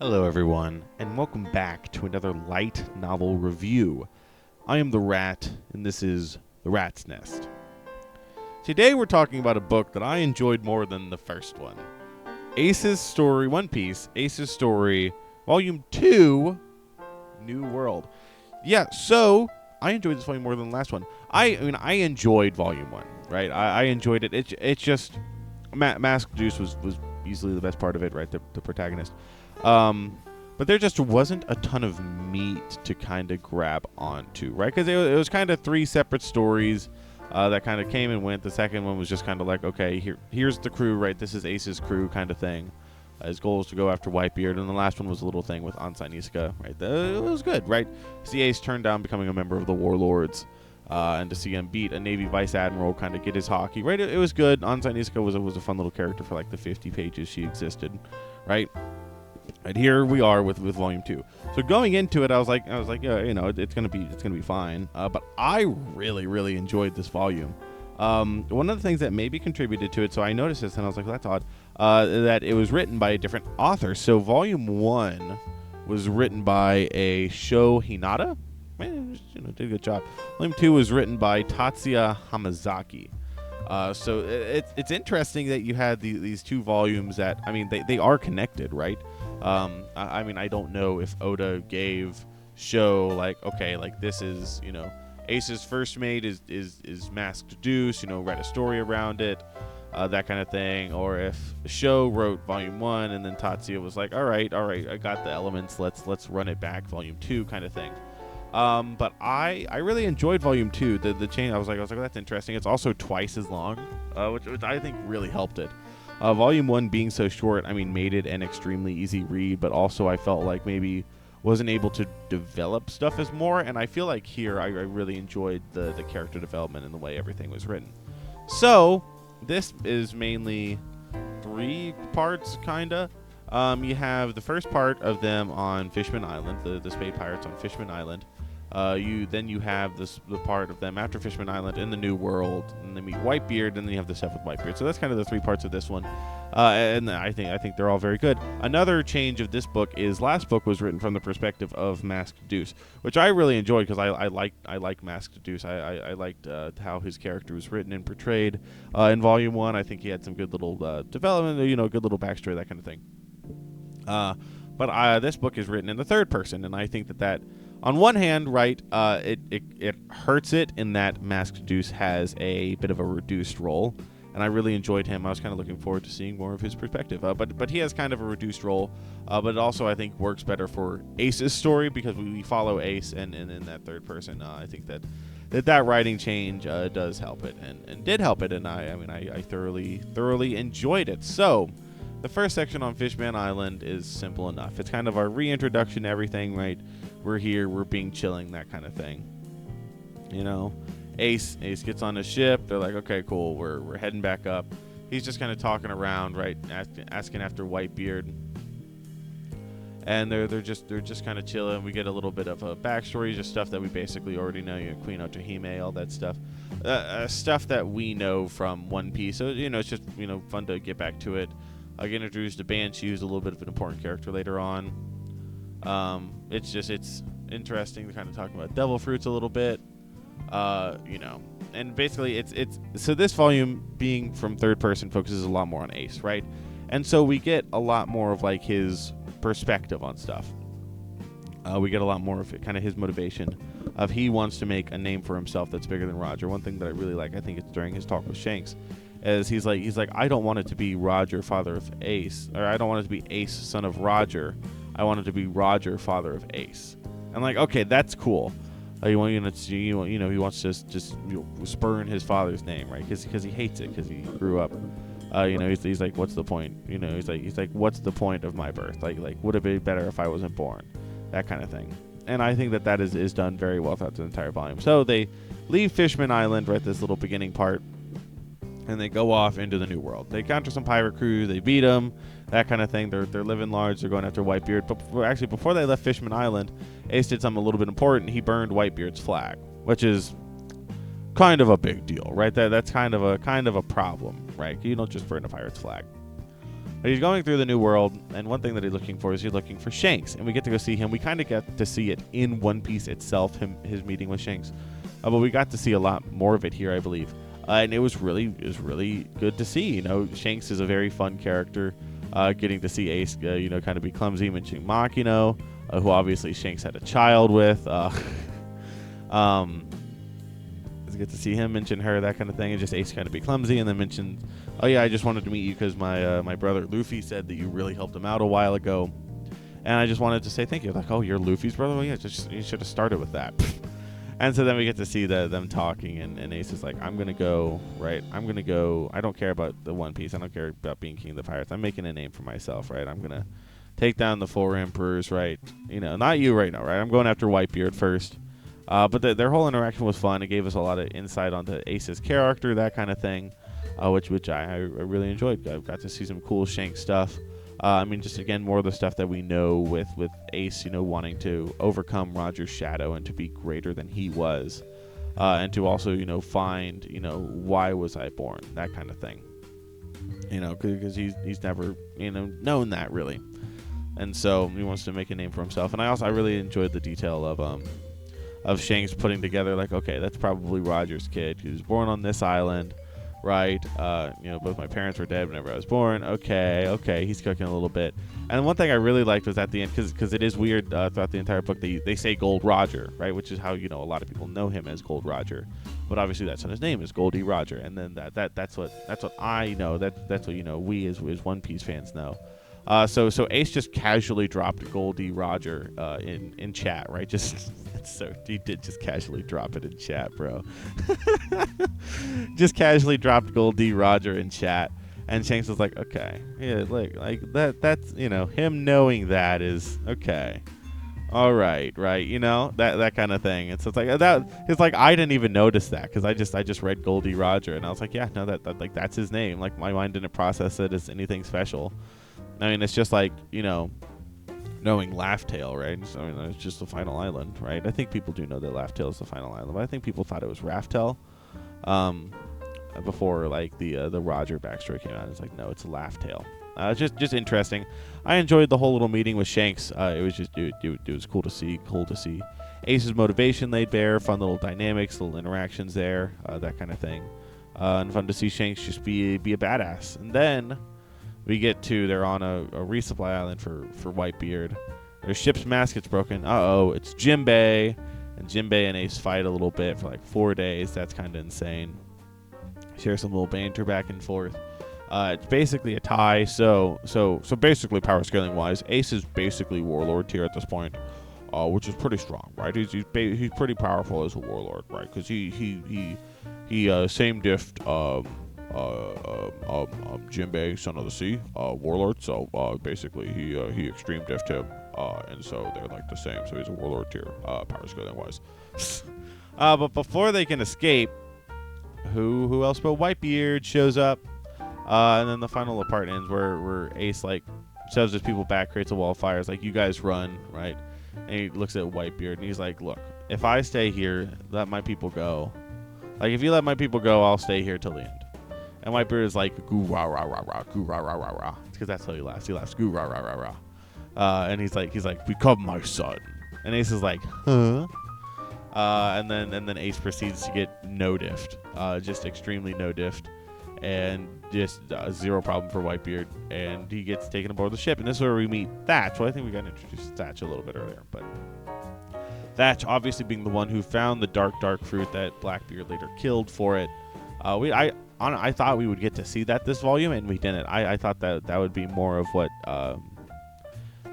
Hello, everyone, and welcome back to another light novel review. I am the Rat, and this is The Rat's Nest. Today, we're talking about a book that I enjoyed more than the first one. Ace's Story, One Piece, Ace's Story, Volume 2, New World. Yeah, so I enjoyed this volume more than the last one. I enjoyed Volume 1, right? I enjoyed it. It's just, Masked Juice was easily the best part of it, right? The protagonist. But there just wasn't a ton of meat to kind of grab onto, right? Because it was kind of three separate stories that kind of came and went. The second one was just kind of like, okay, here's the crew, right? This is Ace's crew kind of thing. His goal is to go after Whitebeard, and the last one was a little thing with Ansai Nizuka, right? It was good, right? See Ace turn down becoming a member of the Warlords, and to see him beat a Navy Vice Admiral, kind of get his hockey, right? It was good. Ansai Nizuka was a fun little character for like the 50 pages she existed, right? And here we are with Volume 2. So going into it, I was like, yeah, it's gonna be fine. But I really enjoyed this volume. One of the things that maybe contributed to it, so I noticed this and I was like, well, that's odd, that it was written by a different author. So Volume 1 was written by a Sho Hinata. Did a good job. Volume 2 was written by Tatsuya Hamazaki. So it's interesting that you had these two volumes that, they are connected, right? I don't know if Oda gave Sho this is, Ace's first mate is Masked Deuce, write a story around it, that kind of thing, or if Sho wrote Volume 1 and then Tatsuya was like, all right, I got the elements, let's run it back, Volume 2 kind of thing. But I really enjoyed Volume 2. The chain, I was like, well, that's interesting. It's also twice as long, which I think really helped it. Volume 1 being so short, made it an extremely easy read, but also I felt like maybe wasn't able to develop stuff as more, and I feel like here I really enjoyed the character development and the way everything was written. So, this is mainly 3 parts, kinda. You have the first part of them on Fishman Island, the Spade Pirates on Fishman Island. You have the part of them after Fishman Island in the New World, and they meet Whitebeard, and then you have the stuff with Whitebeard. So that's kind of the 3 parts of this one, and I think they're all very good. Another change of this book is last book was written from the perspective of Masked Deuce, which I really enjoyed because I like Masked Deuce. I liked how his character was written and portrayed in Volume 1. I think he had some good little development, good little backstory, that kind of thing. But this book is written in the third person, and I think that on one hand, right, it hurts it in that Masked Deuce has a bit of a reduced role, and I really enjoyed him. I was kind of looking forward to seeing more of his perspective. But he has kind of a reduced role, but it also, I think, works better for Ace's story because we follow Ace, and in that third person, I think that writing change does help it, and did help it, and I thoroughly enjoyed it. So, the first section on Fishman Island is simple enough. It's kind of our reintroduction to everything, right? We're here, we're being chilling, that kind of thing. Ace gets on the ship. They're like, okay, cool, we're heading back up. He's just kind of talking around, right, asking after Whitebeard. And they're just kind of chilling. We get a little bit of a backstory, just stuff that we basically already know. Queen Otohime, all that stuff, stuff that we know from One Piece. So it's just fun to get back to it. I get introduced to Banshee, who's a little bit of an important character later on. It's interesting to kind of talk about Devil Fruits a little bit, and basically it's so this volume being from third person focuses a lot more on Ace, right? And so we get a lot more of like his perspective on stuff. We get a lot more of it, kind of his motivation of he wants to make a name for himself that's bigger than Roger. One thing that I really like, I think it's during his talk with Shanks, is he's like, I don't want it to be Roger, father of Ace, or I don't want it to be Ace, son of Roger. I want it to be Roger, father of Ace. I'm like, okay, that's cool. He wants to just spurn his father's name, right? Because he hates it, because he grew up. He's like, what's the point? He's like, what's the point of my birth? Like would it be better if I wasn't born? That kind of thing. And I think that is done very well throughout the entire volume. So they leave Fishman Island, right? This little beginning part. And they go off into the New World. They encounter some pirate crew. They beat them, that kind of thing. They're living large. They're going after Whitebeard. But before they left Fishman Island, Ace did something a little bit important. He burned Whitebeard's flag, which is kind of a big deal, right? That's kind of a problem, right? You don't just burn a pirate's flag. But he's going through the new world, and one thing that he's looking for is he's looking for Shanks, and we get to go see him. We kind of get to see it in One Piece itself, his meeting with Shanks, but we got to see a lot more of it here, I believe, and it was really good to see. You know, Shanks is a very fun character. Getting to see Ace, you know, kind of be clumsy, mentioning Makino, who obviously Shanks had a child with. It's good to see him mention her, that kind of thing, and just Ace kind of be clumsy, and then mention, oh yeah, I just wanted to meet you because my brother Luffy said that you really helped him out a while ago, and I just wanted to say thank you. Like, oh, you're Luffy's brother? Well, yeah, you should have started with that. And so then we get to see them talking, and Ace is like, I'm gonna go, right? I'm gonna go. I don't care about the One Piece. I don't care about being king of the pirates. I'm making a name for myself, right? I'm gonna take down the 4 emperors, right? You know, not you right now, right? I'm going after Whitebeard first. But their whole interaction was fun. It gave us a lot of insight onto Ace's character, that kind of thing, which I really enjoyed. I got to see some cool Shanks stuff. I mean, just again, more of the stuff that we know with Ace, you know, wanting to overcome Roger's shadow and to be greater than he was, and to also, you know, find, you know, why was I born, that kind of thing. You know, because he's never, you know, known that really, and so he wants to make a name for himself. And I really enjoyed the detail of Shanks putting together, like, okay, that's probably Roger's kid. He was born on this island, right? You know, both my parents were dead whenever I was born. Okay, he's cooking a little bit. And one thing I really liked was at the end, because it is weird throughout the entire book, they say Gold Roger, right? Which is how, you know, a lot of people know him as Gold Roger. But obviously that's not his name, is Gol D Roger. And then that's what I know. That's what, you know, we as One Piece fans know. So Ace just casually dropped Gol D Roger in chat, right? So he did just casually drop it in chat, bro. Just casually dropped Gol D Roger in chat, and Shanks was like, okay, yeah, like that's, you know, him knowing that is okay. All right, you know, that kind of thing. And so it's like that. It's like I didn't even notice that because I just read Gol D Roger, and I was like, yeah, no, that like that's his name. Like my mind didn't process it as anything special. I mean, it's just like, you know, knowing Laugh Tale, right? So, I mean, it's just the final island, right? I think people do know that Laugh Tale is the final island, but I think people thought it was Raft Tale before, like, the Roger backstory came out. It's like, no, it's Laugh Tale. Just interesting. I enjoyed the whole little meeting with Shanks. It was just it was cool to see. Ace's motivation laid bare, fun little dynamics, little interactions there, that kind of thing, and fun to see Shanks just be a badass. And then we get to, they're on a resupply island for Whitebeard. Their ship's mast gets broken. It's Jinbei. And Jinbei and Ace fight a little bit for like 4 days. That's kind of insane. Share some little banter back and forth. It's basically a tie. So basically, power scaling wise, Ace is basically warlord tier at this point, which is pretty strong, right? He's pretty powerful as a warlord, right? Because he same diffed Jinbei, Son of the Sea, warlord. So basically, he extreme diffed him, and so they're like the same. So he's a warlord tier, power scaling wise. But before they can escape, who else but Whitebeard shows up, and then the final part ends where Ace like shoves his people back, creates a wall of fire. It's like, you guys run, right? And he looks at Whitebeard and he's like, look, if I stay here, let my people go. Like, if you let my people go, I'll stay here till the end. And Whitebeard is like, goo rah rah rah rah, goo rah rah rah rah. It's because that's how he laughs. He laughs, goo rah rah rah rah. And he's like, become my son. And Ace is like, huh? And then Ace proceeds to get no-diffed, just extremely no-diffed, and just zero problem for Whitebeard. And he gets taken aboard the ship. And this is where we meet Thatch. Well, I think we got introduced to Thatch a little bit earlier, but Thatch obviously being the one who found the dark fruit that Blackbeard later killed for it. I thought we would get to see that this volume, and we didn't. I thought that would be more of what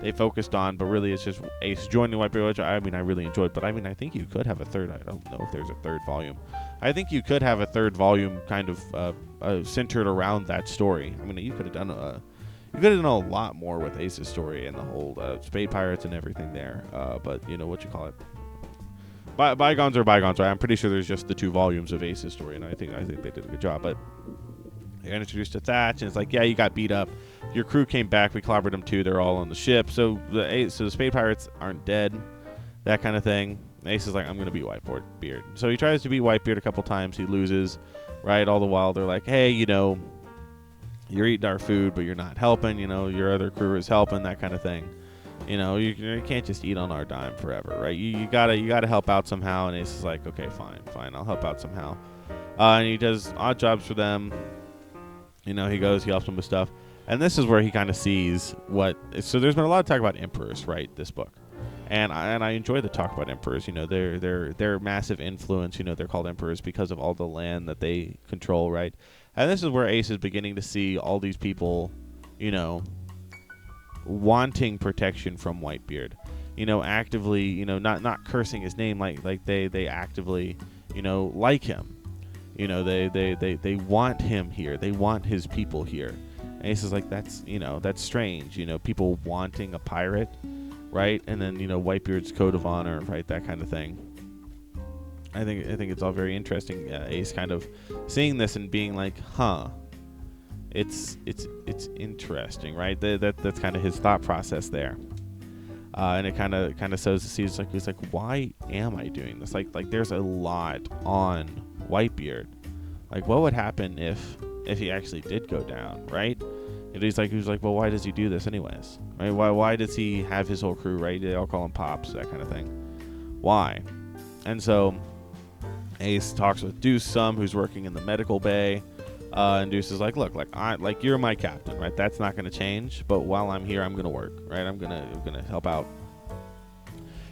they focused on, but really it's just Ace joining Whitebeard, which I really enjoyed. But I think you could have a third. I don't know if there's a third volume. I think you could have a third volume kind of centered around that story. I mean, you could have done a lot more with Ace's story and the whole Spade Pirates and everything there. But you know what you call it. Bygones are bygones, right? I'm pretty sure there's just the 2 volumes of Ace's story, and I think they did a good job. But they got introduced to Thatch, and it's like, yeah, you got beat up. Your crew came back. We clobbered them too. They're all on the ship. So the Spade Pirates aren't dead, that kind of thing. Ace is like, I'm gonna beat Whitebeard. So he tries to beat Whitebeard a couple times. He loses, right? All the while they're like, hey, you know, you're eating our food, but you're not helping. Your other crew is helping, that kind of thing. You can't just eat on our dime forever, right? You gotta help out somehow. And Ace is like, okay, fine, I'll help out somehow. And he does odd jobs for them. He helps them with stuff. And this is where he kind of sees what. So there's been a lot of talk about emperors, right? This book, and I enjoy the talk about emperors. Their massive influence. They're called emperors because of all the land that they control, right? And this is where Ace is beginning to see all these people, wanting protection from Whitebeard. Actively, not cursing his name, like they actively, like him. They want him here. They want his people here. And Ace is like, that's strange. People wanting a pirate, right? And then, Whitebeard's code of honor, right? That kind of thing. I think it's all very interesting. Ace kind of seeing this and being like, huh, it's interesting, right? That's kind of his thought process there. And it kind of sows the seeds. He's like, why am I doing this? Like there's a lot on Whitebeard. Like, what would happen if he actually did go down, right? And he's like, well, why does he do this anyways? Right? Why does he have his whole crew, right? They all call him Pops, that kind of thing. Why? And so Ace talks with Deuce some, who's working in the medical bay. And Deuce is like, look, you're my captain, right? That's not going to change. But while I'm here, I'm going to work, right? I'm gonna help out.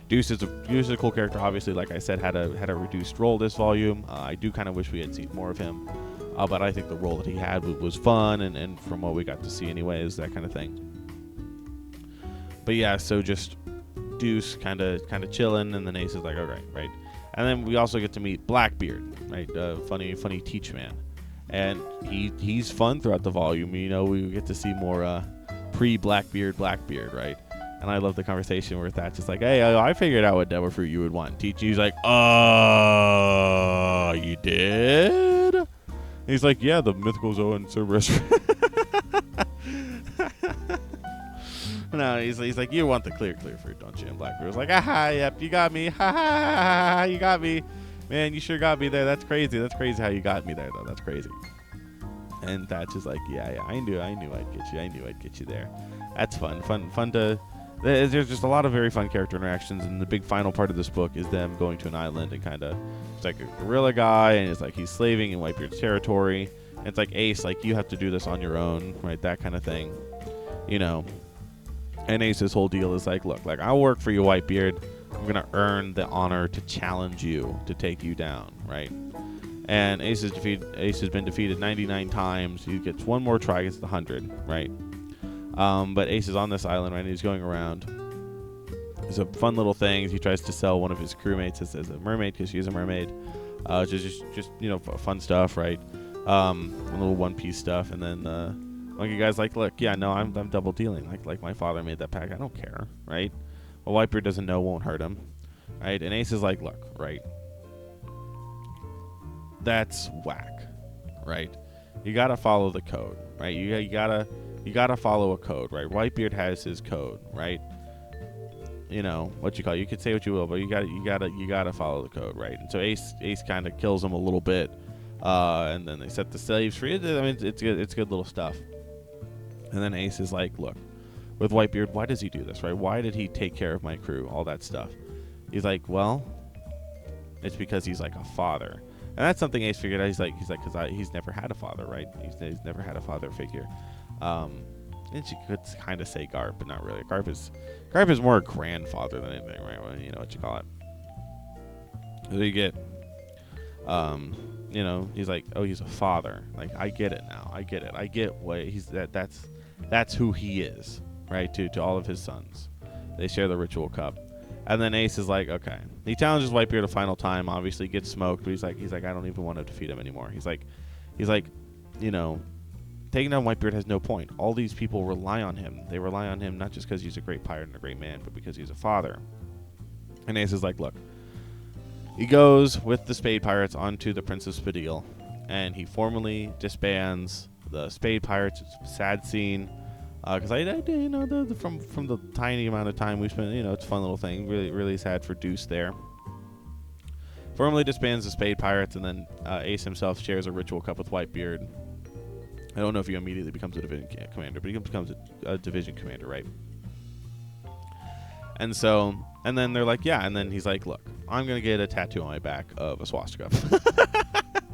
Deuce is a cool character. Obviously, like I said, had a reduced role this volume. I do kind of wish we had seen more of him, but I think the role that he had was fun, and from what we got to see, anyways, that kind of thing. But yeah, so just Deuce kind of chilling, and then Ace is like, all right, right. And then we also get to meet Blackbeard, right? Funny teach man. And he's fun throughout the volume. We get to see more pre-Blackbeard, right? And I love the conversation where Thatch is like, hey, I figured out what devil fruit you would want. Teach you. He's like, you did? And he's like, yeah, the mythical Zoa and Cerberus. No, he's like, you want the clear fruit, don't you? And Blackbeard was like, yep, you got me. You got me. Man, you sure got me there. That's crazy. That's crazy how you got me there, though. That's crazy. And Thatch is like, yeah, I knew I'd get you. I knew I'd get you there. That's fun to. There's just a lot of very fun character interactions, and the big final part of this book is them going to an island and kind of, it's like a gorilla guy, and it's like he's slaving in Whitebeard's territory. And it's like, Ace, like, you have to do this on your own, right? That kind of thing, And Ace's whole deal is like, look, like, I'll work for you, Whitebeard. I'm going to earn the honor to challenge you, to take you down, right? And Ace has been defeated 99 times. He gets one more try, gets the 100, right? But Ace is on this island, right? And he's going around. There's a fun little thing. He tries to sell one of his crewmates as a mermaid because she's a mermaid. Just fun stuff, right? A little One Piece stuff. And then monkey guy's like, look, yeah, no, I'm double dealing. Like my father made that pact. I don't care, right? Well, Whitebeard doesn't know, won't hurt him, right? And Ace is like, look, right? That's whack, right? You gotta follow the code, right? You gotta follow a code, right? Whitebeard has his code, right? What you call it. You could say what you will, but you gotta follow the code, right? And so Ace kind of kills him a little bit, and then they set the slaves free. I mean, it's good little stuff. And then Ace is like, look, with Whitebeard, why does he do this, right? Why did he take care of my crew? All that stuff. He's like, well, it's because he's like a father. And that's something Ace figured out. He's like, because he's never had a father, right? He's never had a father figure. And you could kind of say Garp, but not really. Garp is more a grandfather than anything, right? Well, you know what you call it. So you get, he's like, oh, he's a father. Like, I get it now. I get it. I get what he's that's who he is, right? To all of his sons, they share the ritual cup. And then Ace is like, okay. He challenges Whitebeard a final time. Obviously, gets smoked. But he's like, I don't even want to defeat him anymore. He's like, taking down Whitebeard has no point. All these people rely on him. They rely on him not just because he's a great pirate and a great man, but because he's a father. And Ace is like, look. He goes with the Spade Pirates onto the Prince of Spadil, and he formally disbands the Spade Pirates. It's a sad scene. Because from the tiny amount of time we spent, it's a fun little thing. Really, really sad for Deuce there. Formally disbands the Spade Pirates, and then Ace himself shares a ritual cup with Whitebeard. I don't know if he immediately becomes a division commander, but he becomes a division commander, right? And so, and then they're like, yeah, and then he's like, look, I'm going to get a tattoo on my back of a swastika.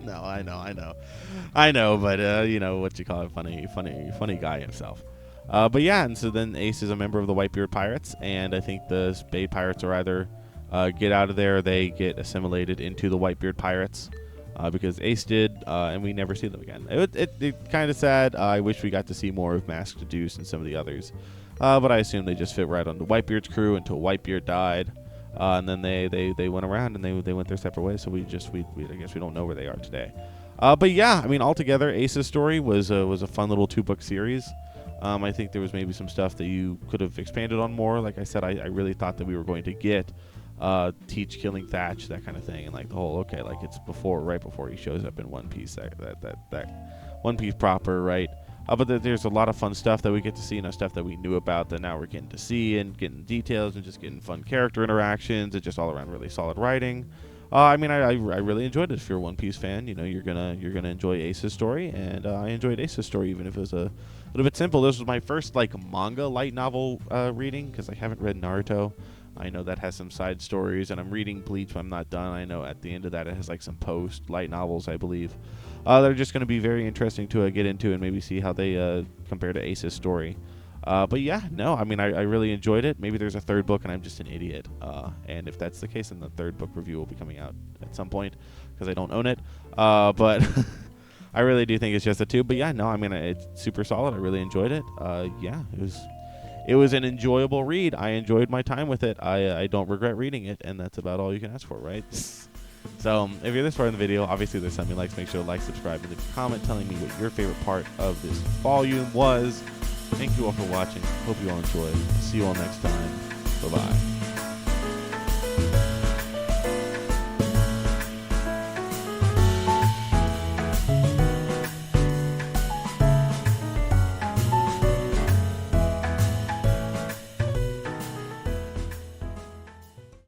No, I know, but, you know, what you call it, funny guy himself. But yeah, and so then Ace is a member of the Whitebeard Pirates, and I think the Spade Pirates are either get out of there, or they get assimilated into the Whitebeard Pirates, because Ace did, and we never see them again. It kind of sad. I wish we got to see more of Masked Deuce and some of the others. But I assume they just fit right on the Whitebeard's crew until Whitebeard died, and then they went around and they went their separate ways. So we I guess we don't know where they are today. But yeah, I mean, altogether, Ace's story was a fun little 2-book series. I think there was maybe some stuff that you could have expanded on more. Like I said, I really thought that we were going to get Teach killing Thatch, that kind of thing, and like the whole like it's right before he shows up in One Piece, that One Piece proper, right? But there's a lot of fun stuff that we get to see, stuff that we knew about that now we're getting to see, and getting details, and just getting fun character interactions, and just all around really solid writing. I mean, I really enjoyed it. If you're a One Piece fan, you're gonna enjoy Ace's story, and I enjoyed Ace's story, even if it was a little bit simple. This was my first manga light novel reading, because I haven't read Naruto. I know that has some side stories, and I'm reading Bleach, but I'm not done. I know at the end of that it has some post light novels, I believe. They're just going to be very interesting to get into and maybe see how they compare to Ace's story. But yeah, no, I mean, I really enjoyed it. Maybe there's a 3rd book and I'm just an idiot. And if that's the case, then the 3rd book review will be coming out at some point, because I don't own it. But I really do think it's just a 2. But yeah, no, I mean, it's super solid. I really enjoyed it. Yeah, it was an enjoyable read. I enjoyed my time with it. I don't regret reading it, and that's about all you can ask for, right? So if you're this far in the video, obviously there's something likes. Make sure to like, subscribe, and leave a comment telling me what your favorite part of this volume was. Thank you all for watching. Hope you all enjoyed. See you all next time. Bye-bye.